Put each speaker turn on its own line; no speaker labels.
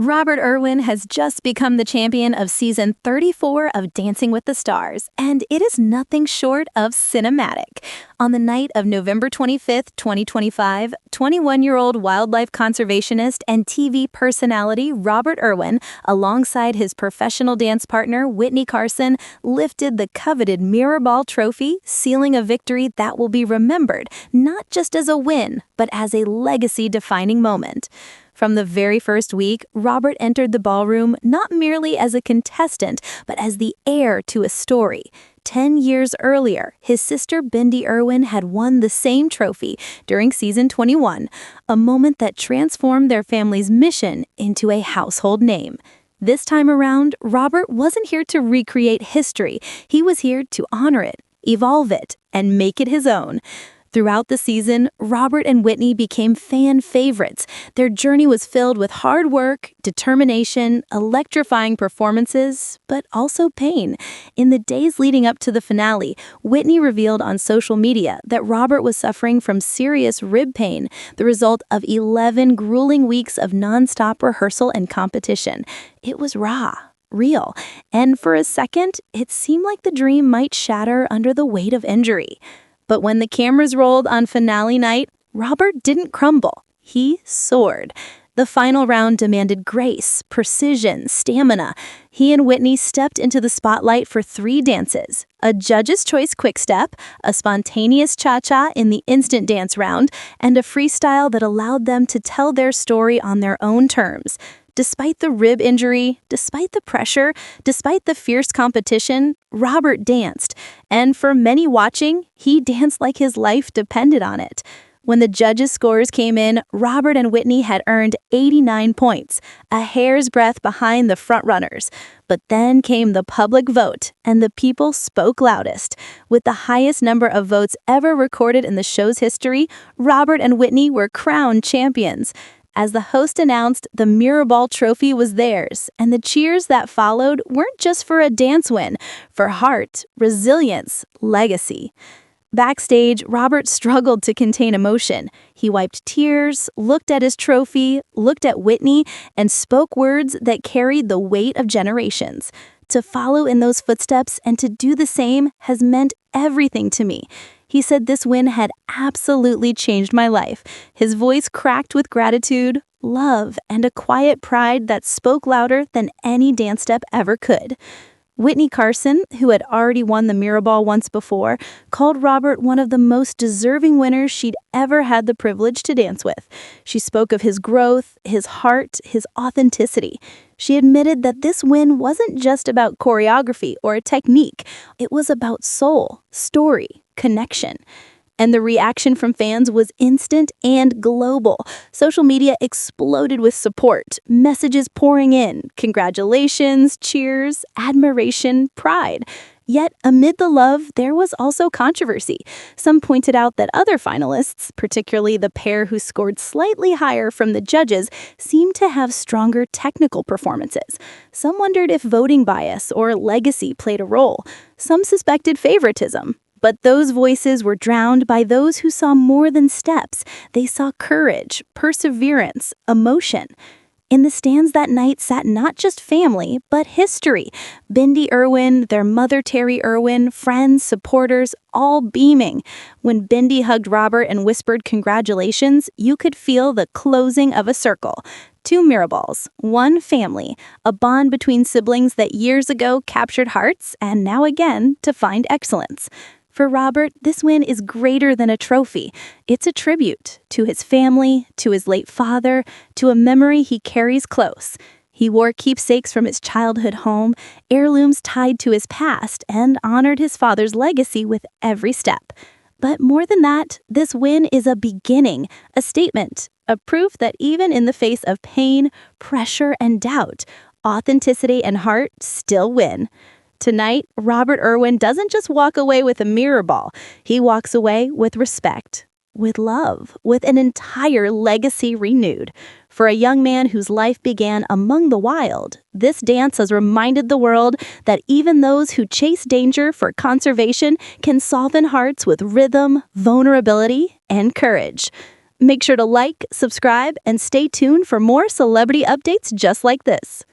Robert Irwin has just become the champion of season 34 of Dancing with the Stars, and it is nothing short of cinematic. On the night of November 25th, 2025, 21-year-old wildlife conservationist and TV personality Robert Irwin, alongside his professional dance partner Witney Carson, lifted the coveted Mirrorball Trophy, sealing a victory that will be remembered not just as a win, but as a legacy-defining moment. From the very first week, Robert entered the ballroom not merely as a contestant, but as the heir to a story. 10 years earlier, his sister Bindi Irwin had won the same trophy during season 21, a moment that transformed their family's mission into a household name. This time around, Robert wasn't here to recreate history. He was here to honor it, evolve it, and make it his own. Throughout the season, Robert and Witney became fan favorites. Their journey was filled with hard work, determination, electrifying performances, but also pain. In the days leading up to the finale, Witney revealed on social media that Robert was suffering from serious rib pain, the result of 11 grueling weeks of nonstop rehearsal and competition. It was raw, real, and for a second, it seemed like the dream might shatter under the weight of injury. But when the cameras rolled on finale night, Robert didn't crumble. He soared. The final round demanded grace, precision, stamina. He and Witney stepped into the spotlight for 3 dances: a judge's choice quick-step, a spontaneous cha-cha in the instant dance round, and a freestyle that allowed them to tell their story on their own terms. Despite the rib injury, despite the pressure, despite the fierce competition, Robert danced. And for many watching, he danced like his life depended on it. When the judges' scores came in, Robert and Witney had earned 89 points, a hair's breadth behind the frontrunners. But then came the public vote, and the people spoke loudest. With the highest number of votes ever recorded in the show's history, Robert and Witney were crowned champions. As the host announced, the Mirrorball Trophy was theirs, and the cheers that followed weren't just for a dance win, for heart, resilience, legacy. Backstage, Robert struggled to contain emotion. He wiped tears, looked at his trophy, looked at Witney, and spoke words that carried the weight of generations. To follow in those footsteps and to do the same has meant everything to me. He said this win had absolutely changed my life. His voice cracked with gratitude, love, and a quiet pride that spoke louder than any dance step ever could. Witney Carson, who had already won the Mirrorball once before, called Robert one of the most deserving winners she'd ever had the privilege to dance with. She spoke of his growth, his heart, his authenticity. She admitted that this win wasn't just about choreography or technique. It was about soul, story, connection. And the reaction from fans was instant and global. Social media exploded with support, messages pouring in, congratulations, cheers, admiration, pride. Yet, amid the love, there was also controversy. Some pointed out that other finalists, particularly the pair who scored slightly higher from the judges, seemed to have stronger technical performances. Some wondered if voting bias or legacy played a role. Some suspected favoritism. But those voices were drowned by those who saw more than steps. They saw courage, perseverance, emotion. In the stands that night sat not just family, but history. Bindi Irwin, their mother Terry Irwin, friends, supporters, all beaming. When Bindi hugged Robert and whispered congratulations, you could feel the closing of a circle. 2 Mirrorballs, 1 family, a bond between siblings that years ago captured hearts and now again defined excellence. For Robert, this win is greater than a trophy. It's a tribute to his family, to his late father, to a memory he carries close. He wore keepsakes from his childhood home, heirlooms tied to his past, and honored his father's legacy with every step. But more than that, this win is a beginning, a statement, a proof that even in the face of pain, pressure, and doubt, authenticity and heart still win. Tonight, Robert Irwin doesn't just walk away with a Mirrorball. He walks away with respect, with love, with an entire legacy renewed. For a young man whose life began among the wild, this dance has reminded the world that even those who chase danger for conservation can soften hearts with rhythm, vulnerability, and courage. Make sure to like, subscribe, and stay tuned for more celebrity updates just like this.